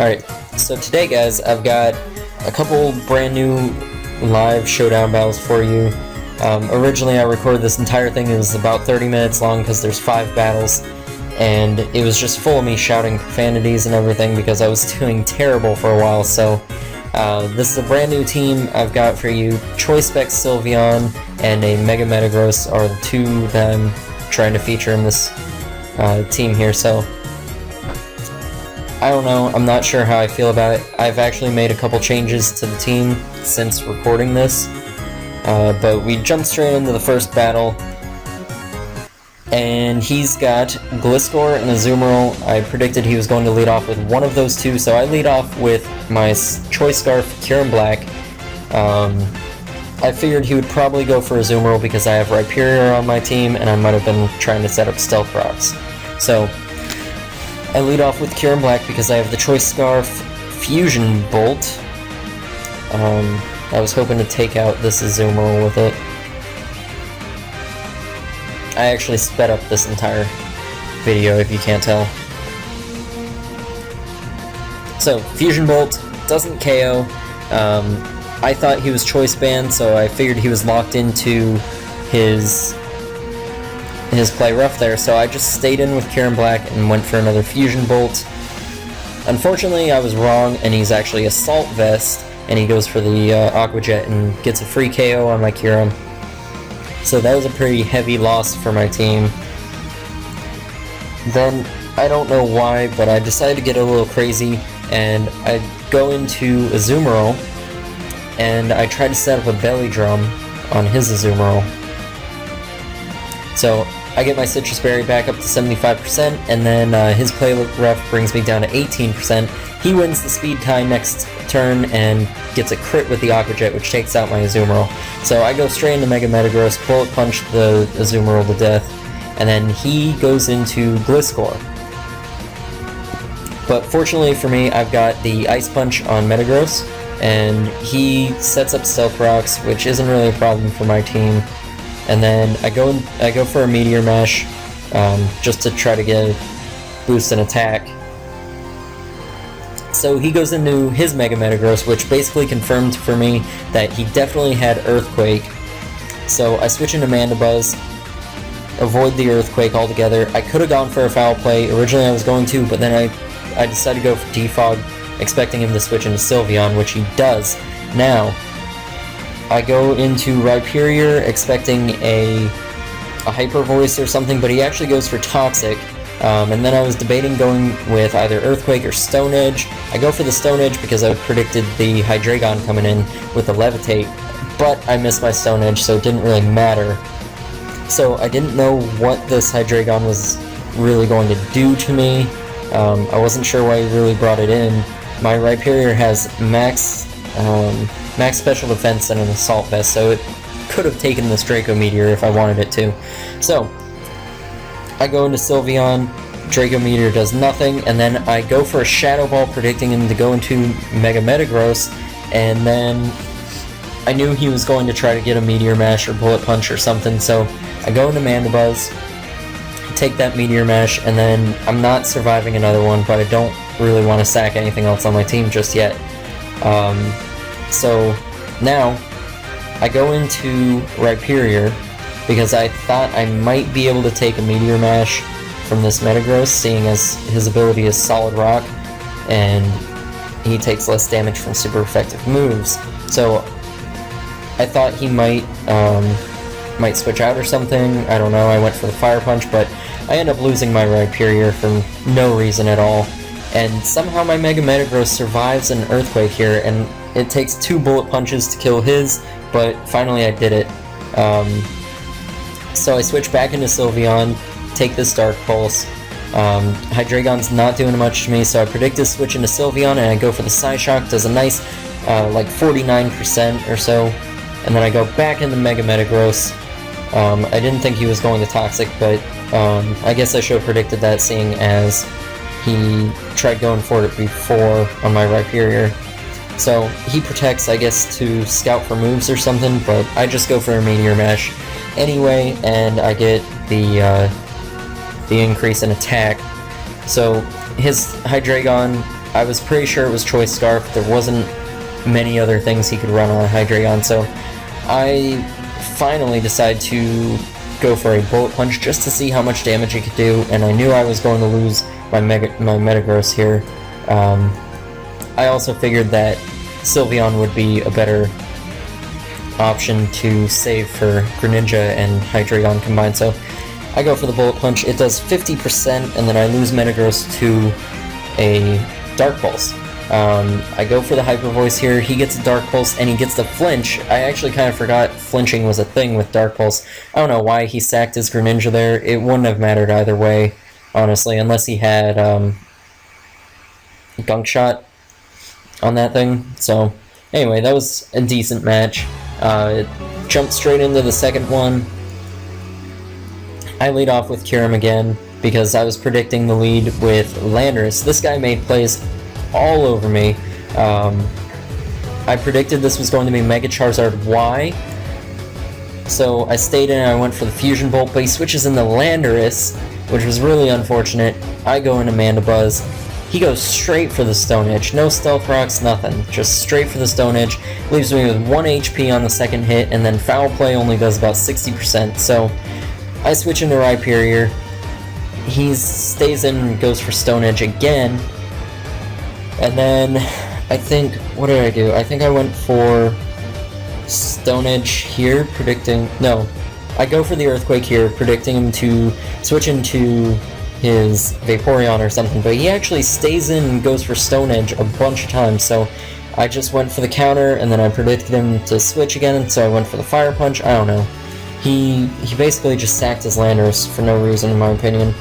Alright, so today guys, I've got a couple brand new live Showdown battles for you. Originally I recorded this entire thing, it was about 30 minutes long because there's 5 battles, and it was just full of me shouting profanities and everything because I was doing terrible for a while. So this is a brand new team I've got for you. Choice Spec Sylveon and a Mega Metagross are the two that I'm trying to feature in this team here, so I don't know, I'm not sure how I feel about it. I've actually made a couple changes to the team since recording this, but we jumped straight into the first battle, and he's got Gliscor and Azumarill. I predicted he was going to lead off with one of those two, so I lead off with my Choice Scarf, Kyurem Black. I figured he would probably go for Azumarill because I have Rhyperior on my team, and I might have been trying to set up Stealth Rocks. So I lead off with Kyurem Black because I have the Choice Scarf, Fusion Bolt. I was hoping to take out this Azumarill with it. I actually sped up this entire video, if you can't tell. So, Fusion Bolt doesn't KO. I thought he was choice banned, so I figured he was locked into his play rough there, so I just stayed in with Kyurem Black and went for another Fusion Bolt. Unfortunately, I was wrong, and he's actually Assault Vest, and he goes for the Aqua Jet and gets a free KO on my Kyurem. So that was a pretty heavy loss for my team. Then, I don't know why, but I decided to get a little crazy, and I go into Azumarill, and I try to set up a Belly Drum on his Azumarill. So I get my Citrus Berry back up to 75%, and then his play rough brings me down to 18%. He wins the speed tie next turn and gets a crit with the Aqua Jet, which takes out my Azumarill. So I go straight into Mega Metagross, Bullet Punch the Azumarill to death, and then he goes into Gliscor. But fortunately for me, I've got the Ice Punch on Metagross, and he sets up Stealth Rocks, which isn't really a problem for my team. And then I go for a Meteor Mash, just to try to get a boost in attack. So he goes into his Mega Metagross, which basically confirmed for me that he definitely had Earthquake. So I switch into Mandibuzz, avoid the Earthquake altogether. I could have gone for a Foul Play, originally I was going to, but then I decided to go for Defog, expecting him to switch into Sylveon, which he does. Now, I go into Rhyperior expecting a Hyper Voice or something, but he actually goes for Toxic. And then I was debating going with either Earthquake or Stone Edge. I go for the Stone Edge because I predicted the Hydreigon coming in with the Levitate, but I missed my Stone Edge, so it didn't really matter. So I didn't know what this Hydreigon was really going to do to me. I wasn't sure why he really brought it in. My Rhyperior has max special defense and an Assault Vest, so it could have taken this Draco Meteor if I wanted it to. So, I go into Sylveon, Draco Meteor does nothing, and then I go for a Shadow Ball predicting him to go into Mega Metagross, and then I knew he was going to try to get a Meteor Mash or Bullet Punch or something, so I go into Mandibuzz, take that Meteor Mash, and then I'm not surviving another one, but I don't really want to sack anything else on my team just yet. So now I go into Rhyperior because I thought I might be able to take a Meteor Mash from this Metagross, seeing as his ability is Solid Rock and he takes less damage from super effective moves. So I thought he might switch out or something. I don't know. I went for the Fire Punch, but I end up losing my Rhyperior for no reason at all. And somehow my Mega Metagross survives an Earthquake here, and it takes 2 Bullet Punches to kill his, but finally I did it. So I switch back into Sylveon, take this Dark Pulse. Hydreigon's not doing much to me, so I predict to switch into Sylveon, and I go for the Psyshock, does a nice, like 49% or so, and then I go back into Mega Metagross. I didn't think he was going to Toxic, but I guess I should have predicted that, seeing as he tried going for it before on my Rhyperior. So he protects, I guess, to scout for moves or something, but I just go for a Meteor Mash anyway, and I get the increase in attack. So his Hydreigon I was pretty sure it was Choice Scarf. There wasn't many other things he could run on Hydreigon, so I finally decided to go for a Bullet Punch just to see how much damage it could do, and I knew I was going to lose my Metagross here. I also figured that Sylveon would be a better option to save for Greninja and Hydreigon combined, so I go for the Bullet Punch. It does 50%, and then I lose Metagross to a Dark Pulse. I go for the Hyper Voice here, he gets a Dark Pulse, and he gets the flinch. I actually kind of forgot flinching was a thing with Dark Pulse. I don't know why he sacked his Greninja there. It wouldn't have mattered either way, honestly, unless he had Gunk Shot on that thing. So, anyway, that was a decent match. Jumped straight into the second one. I lead off with Kyurem again, because I was predicting the lead with Landorus. This guy made plays all over me. I predicted this was going to be Mega Charizard Y, so I stayed in and I went for the Fusion Bolt, but he switches into Landorus, which was really unfortunate. I go into Mandibuzz. He goes straight for the Stone Edge. No Stealth Rocks, nothing. Just straight for the Stone Edge. Leaves me with 1 HP on the second hit, and then Foul Play only does about 60%, so I switch into Rhyperior. He stays in and goes for Stone Edge again. And then, I think, what did I do? I think I went for Stone Edge here, predicting... No, I go for the Earthquake here, predicting him to switch into his Vaporeon or something, but he actually stays in and goes for Stone Edge a bunch of times, so I just went for the counter, and then I predicted him to switch again, so I went for the Fire Punch. I don't know. He basically just sacked his Landorus for no reason, in my opinion.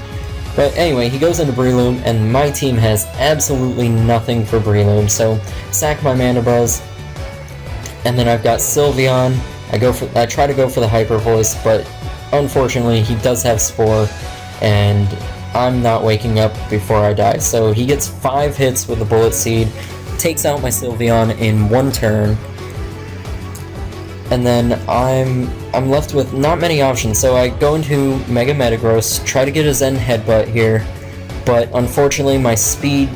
But anyway, he goes into Breloom, and my team has absolutely nothing for Breloom, so sack my Mandibuzz, and then I've got Sylveon. I try to go for the Hyper Voice, but unfortunately he does have Spore, and I'm not waking up before I die. So he gets 5 hits with the Bullet Seed, takes out my Sylveon in 1 turn, and then I'm left with not many options, so I go into Mega Metagross, try to get a Zen Headbutt here, but unfortunately my speed,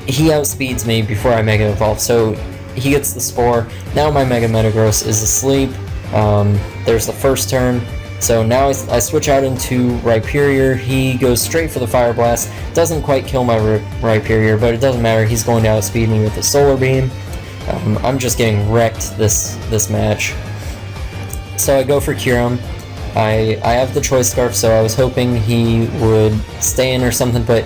he outspeeds me before I Mega Evolve, so he gets the Spore. Now my Mega Metagross is asleep. There's the first turn, so now I switch out into Rhyperior. He goes straight for the Fire Blast, doesn't quite kill my Rhyperior, but it doesn't matter, he's going to outspeed me with the Solar Beam. I'm just getting wrecked this match. So I go for Kyurem. I have the Choice Scarf, so I was hoping he would stay in or something, but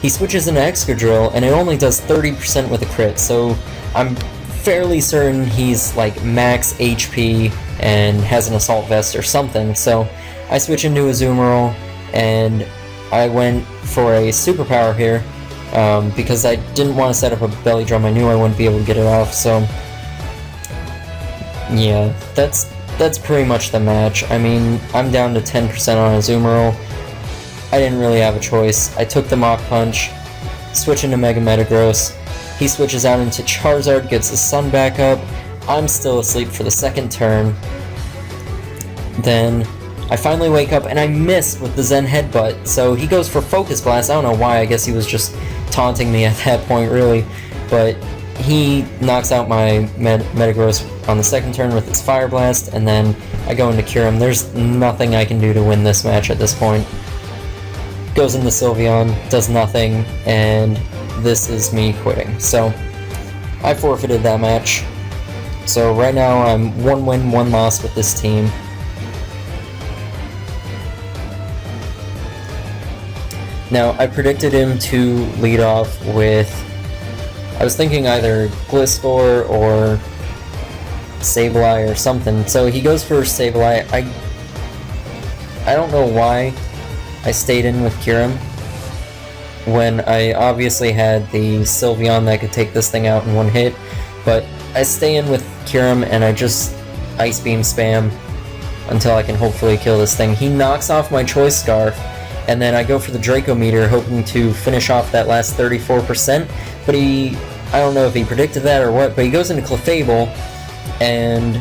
he switches into Excadrill, and it only does 30% with a crit, so I'm fairly certain he's like max HP and has an Assault Vest or something, so I switch into Azumarill, and I went for a Superpower here, because I didn't want to set up a Belly Drum. I knew I wouldn't be able to get it off, so yeah, that's pretty much the match. I mean, I'm down to 10% on Azumarill. I didn't really have a choice. I took the Mach Punch, switch into Mega Metagross. He switches out into Charizard, gets his Sun back up. I'm still asleep for the second turn. Then I finally wake up and I miss with the Zen Headbutt, so he goes for Focus Blast. I don't know why, I guess he was just taunting me at that point, really. But he knocks out my Metagross on the second turn with its Fire Blast, and then I go into Kyurem. There's nothing I can do to win this match at this point. Goes into Sylveon, does nothing, and this is me quitting. So I forfeited that match. So right now I'm 1 win, 1 loss with this team. Now, I predicted him to lead off with, I was thinking either Gliscor or Sableye or something. So he goes for Sableye. I don't know why I stayed in with Kyurem when I obviously had the Sylveon that could take this thing out in 1 hit, but I stay in with Kyurem and I just Ice Beam spam until I can hopefully kill this thing. He knocks off my Choice Scarf, and then I go for the Draco Meteor hoping to finish off that last 34%, but I don't know if he predicted that or what, but he goes into Clefable, and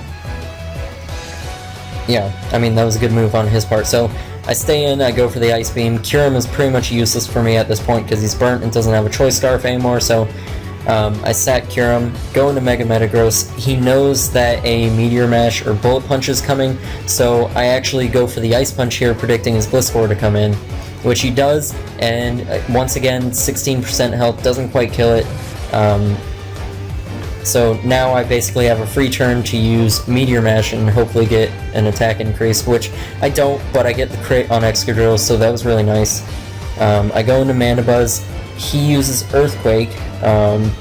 yeah, I mean, that was a good move on his part. So I stay in, I go for the Ice Beam. Kyurem is pretty much useless for me at this point because he's burnt and doesn't have a Choice Scarf anymore, so I sack Kyurem, go into Mega Metagross. He knows that a Meteor Mash or Bullet Punch is coming, so I actually go for the Ice Punch here, predicting his Gliscor to come in, which he does, and once again, 16% health, doesn't quite kill it. So now I basically have a free turn to use Meteor Mash and hopefully get an attack increase, which I don't, but I get the crit on Excadrill, so that was really nice. I go into Mandibuzz, he uses Earthquake, and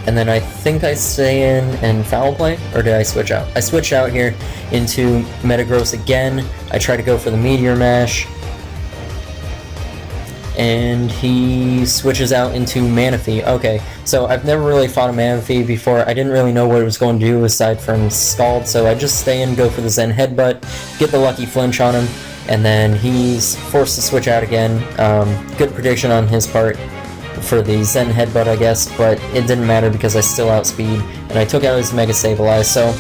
then I think I stay in and Foul Play, or did I switch out? I switched out here into Metagross again. I try to go for the Meteor Mash, and he switches out into Manaphy. Okay, so I've never really fought a Manaphy before. I didn't really know what it was going to do aside from Scald, so I just stay in, go for the Zen Headbutt, get the lucky flinch on him, and then he's forced to switch out again. Good prediction on his part for the Zen Headbutt, I guess, but it didn't matter because I still outspeed, and I took out his Mega Sableye, so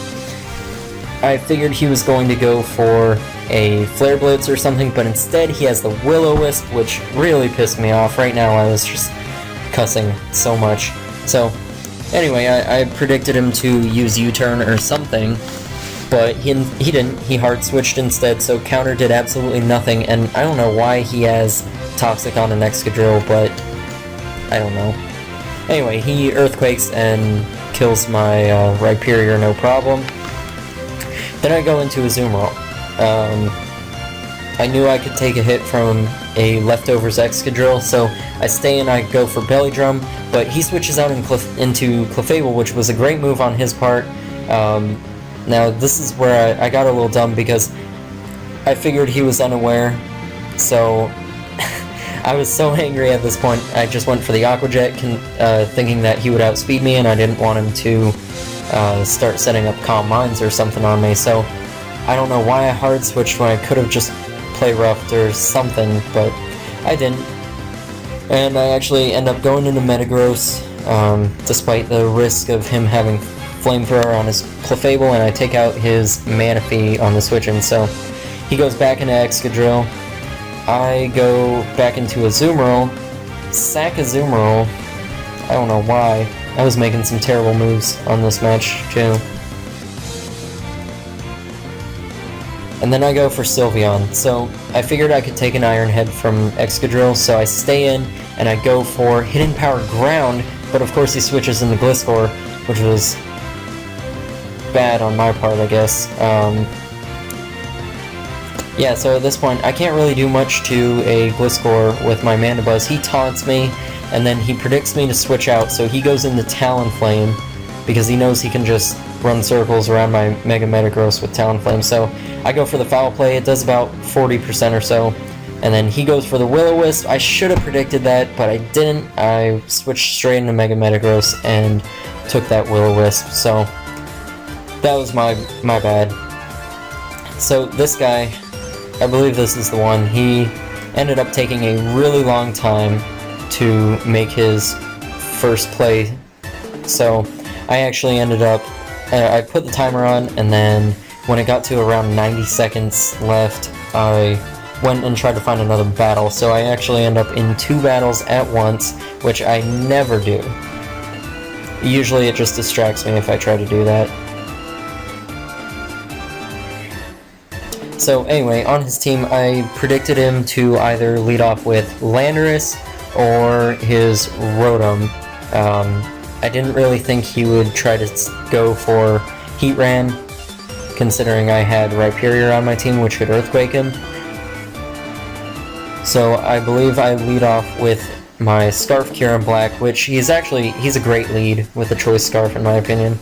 I figured he was going to go for a Flare Blitz or something, but instead he has the Will-O-Wisp, which really pissed me off. Right now I was just cussing so much. So, anyway, I predicted him to use U-Turn or something, but he didn't. He hard switched instead, so counter did absolutely nothing, and I don't know why he has Toxic on an Excadrill, but I don't know. Anyway, he Earthquakes and kills my Rhyperior, no problem. Then I go into Azumarill. I knew I could take a hit from a Leftovers Excadrill, so I stay and I go for Belly Drum, but he switches out into Clefable, which was a great move on his part. Now, this is where I got a little dumb because I figured he was unaware, so I was so angry at this point, I just went for the Aqua Jet, thinking that he would outspeed me, and I didn't want him to start setting up Calm Minds or something on me, so I don't know why I hard switched when I could have just play roughed or something, but I didn't. And I actually end up going into Metagross, despite the risk of him having Flamethrower on his Clefable, and I take out his Manaphy on the switch-in, so he goes back into Excadrill. I go back into Azumarill, sack Azumarill. I don't know why. I was making some terrible moves on this match, too. And then I go for Sylveon, so I figured I could take an Iron Head from Excadrill, so I stay in, and I go for Hidden Power Ground, but of course he switches into Gliscor, which was bad on my part, I guess. Yeah, so at this point, I can't really do much to a Gliscor with my Mandibuzz. He taunts me, and then he predicts me to switch out, so he goes into Talonflame, because he knows he can just run circles around my Mega Metagross with Talonflame, so I go for the Foul Play. It does about 40% or so, and then he goes for the Will-O-Wisp. I should have predicted that, but I didn't. I switched straight into Mega Metagross and took that Will-O-Wisp, so that was my bad. So this guy, I believe this is the one, he ended up taking a really long time to make his first play, so I actually ended up, I put the timer on, and then when it got to around 90 seconds left, I went and tried to find another battle, so I actually end up in 2 battles at once, which I never do. Usually it just distracts me if I try to do that. So anyway, on his team, I predicted him to either lead off with Landorus or his Rotom. I didn't really think he would try to go for Heatran, considering I had Rhyperior on my team, which could Earthquake him. So I believe I lead off with my Scarf Kyurem Black, which he's a great lead with a Choice Scarf in my opinion.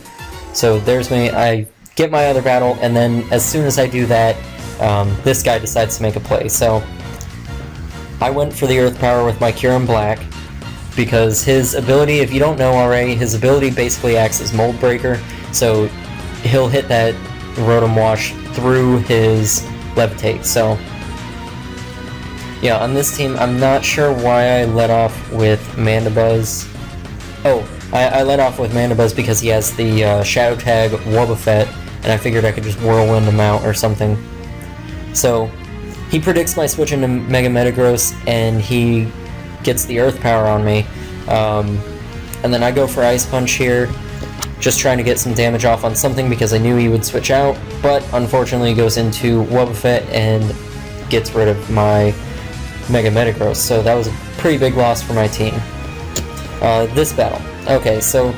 So there's me, I get my other battle, and then as soon as I do that, this guy decides to make a play. So I went for the Earth Power with my Kyurem Black, because his ability, if you don't know already, his ability basically acts as Mold Breaker, so he'll hit that Rotom Wash through his Levitate, so yeah, on this team, I'm not sure why I let off with Mandibuzz. Oh, I let off with Mandibuzz because he has the Shadow Tag Wobbuffet, and I figured I could just Whirlwind him out or something. So, he predicts my switch into Mega Metagross, and he gets the Earth Power on me. And then I go for Ice Punch here, just trying to get some damage off on something because I knew he would switch out, but unfortunately he goes into Wobbuffet and gets rid of my Mega Metagross, so that was a pretty big loss for my team. This battle. Okay, so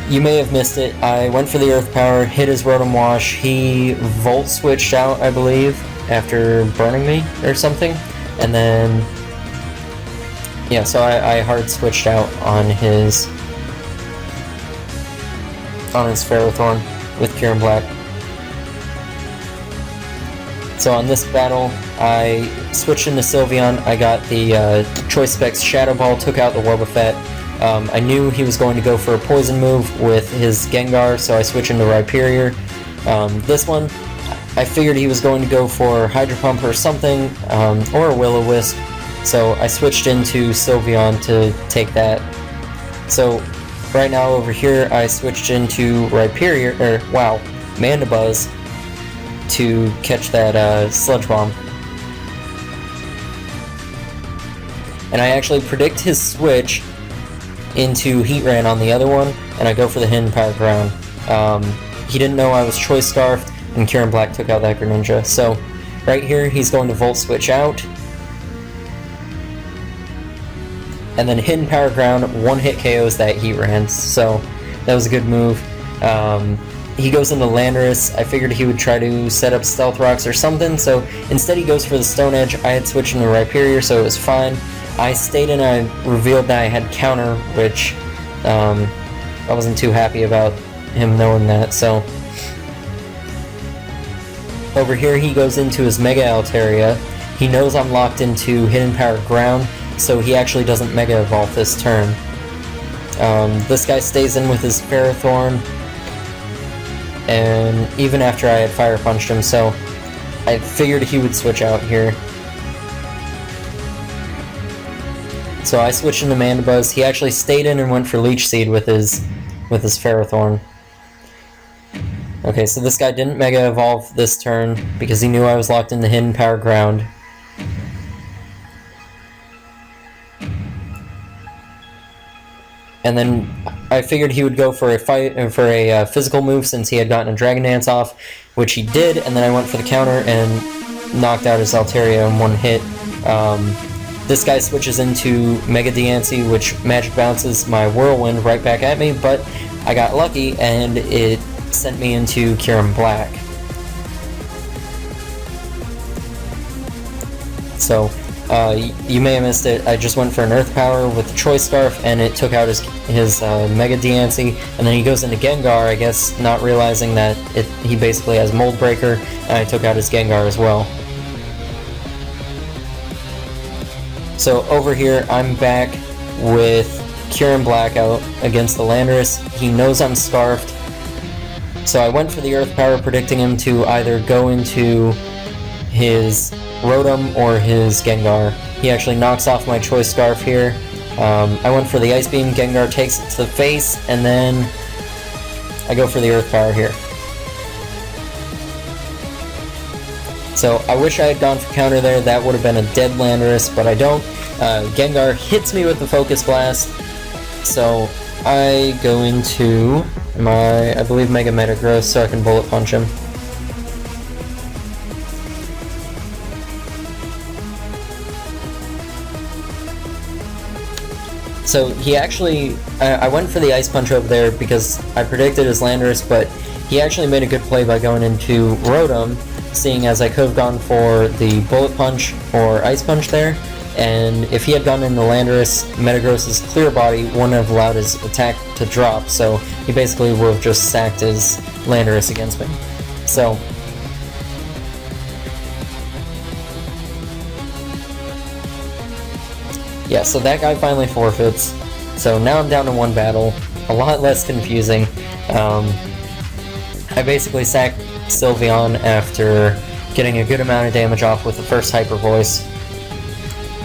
you may have missed it. I went for the Earth Power, hit his Rotom Wash. He Volt switched out, I believe, after burning me or something. And then, yeah, so I hard switched out on his Ferrothorn with Kieran Black. So on this battle, I switched into Sylveon. I got the Choice Specs Shadow Ball, took out the Wobbuffet. I knew he was going to go for a poison move with his Gengar, so I switched into Rhyperior. This one, I figured he was going to go for Hydro Pump or something, or a Will-O-Wisp, so I switched into Sylveon to take that. So right now over here, I switched into Rhyperior, Mandibuzz, to catch that Sludge Bomb. And I actually predict his switch into Heatran on the other one, and I go for the Hidden Power Ground. He didn't know I was Choice Scarfed, and Kieran Black took out that Greninja. So right here, he's going to Volt Switch out, and then Hidden Power Ground, one-hit KOs that Heatran, so that was a good move. He goes into Landorus. I figured he would try to set up Stealth Rocks or something, so instead he goes for the Stone Edge. I had switched into Rhyperior, so it was fine. I stayed in, I revealed that I had Counter, which I wasn't too happy about him knowing that, so over here he goes into his Mega Altaria. He knows I'm locked into Hidden Power Ground, so he actually doesn't Mega Evolve this turn. This guy stays in with his Ferrothorn, and even after I had Fire Punched him, so I figured he would switch out here. So I switched into Mandibuzz. He actually stayed in and went for Leech Seed with his Ferrothorn. Okay, so this guy didn't Mega Evolve this turn because he knew I was locked into Hidden Power Ground. And then I figured he would go for a physical move since he had gotten a Dragon Dance off, which he did, and then I went for the counter and knocked out his Altaria in one hit. This guy switches into Mega Diancie, which Magic bounces my Whirlwind right back at me, but I got lucky and it sent me into Kieran Black. So, you may have missed it, I just went for an Earth Power with the Choice Scarf, and it took out his Mega Diancie, and then he goes into Gengar, I guess, not realizing that he basically has Mold Breaker, and I took out his Gengar as well. So over here, I'm back with Kieran Black out against the Landorus. He knows I'm Scarfed, so I went for the Earth Power, predicting him to either go into his Rotom or his Gengar. He actually knocks off my Choice Scarf here. I went for the Ice Beam, Gengar takes it to the face, and then I go for the Earth Power here. So I wish I had gone for counter there, that would have been a dead Landorus, but I don't. Gengar hits me with the Focus Blast, so I go into my, I believe, Mega Metagross so I can Bullet Punch him. So he actually, I went for the Ice Punch over there because I predicted his Landorus, but he actually made a good play by going into Rotom, seeing as I could have gone for the Bullet Punch or Ice Punch there, and if he had gone into Landorus, Metagross's Clear Body wouldn't have allowed his attack to drop, so he basically would have just sacked his Landorus against me. So yeah, so that guy finally forfeits. So now I'm down to one battle, a lot less confusing. I basically sacked Sylveon after getting a good amount of damage off with the first Hyper Voice.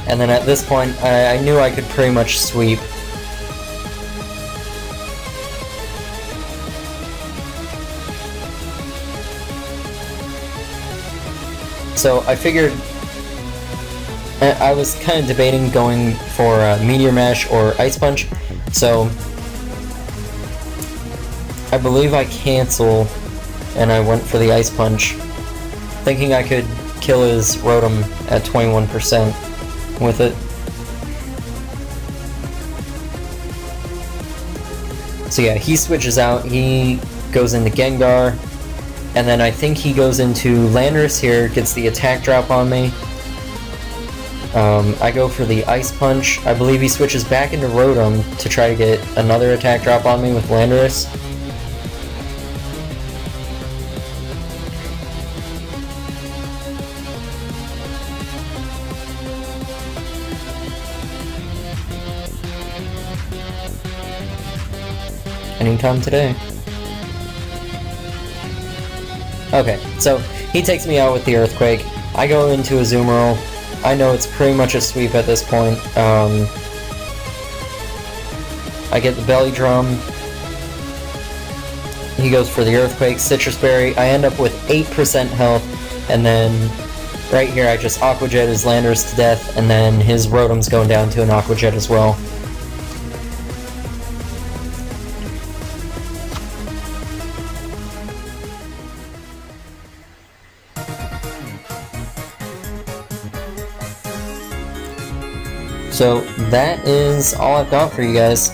And then at this point, I knew I could pretty much sweep. So I figured I was kind of debating going for Meteor Mash or Ice Punch, so I believe I cancel and I went for the Ice Punch, thinking I could kill his Rotom at 21% with it. So yeah, he switches out, he goes into Gengar, and then I think he goes into Landorus here, gets the attack drop on me. I go for the Ice Punch. I believe he switches back into Rotom to try to get another attack drop on me with Landorus. Anytime today. Okay, so he takes me out with the Earthquake. I go into Azumarill. I know it's pretty much a sweep at this point. I get the Belly Drum. He goes for the Earthquake, Citrus Berry. I end up with 8% health, and then right here I just Aqua Jet his Landorus to death, and then his Rotom's going down to an Aqua Jet as well. So that is all I've got for you guys.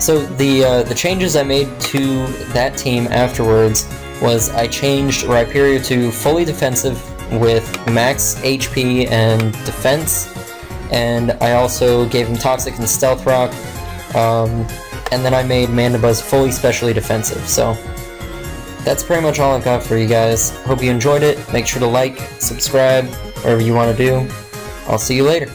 So the changes I made to that team afterwards was I changed Rhyperior to fully defensive with max HP and defense, and I also gave him Toxic and Stealth Rock, and then I made Mandibuzz fully specially defensive. So that's pretty much all I've got for you guys. Hope you enjoyed it. Make sure to like, subscribe, whatever you want to do. I'll see you later.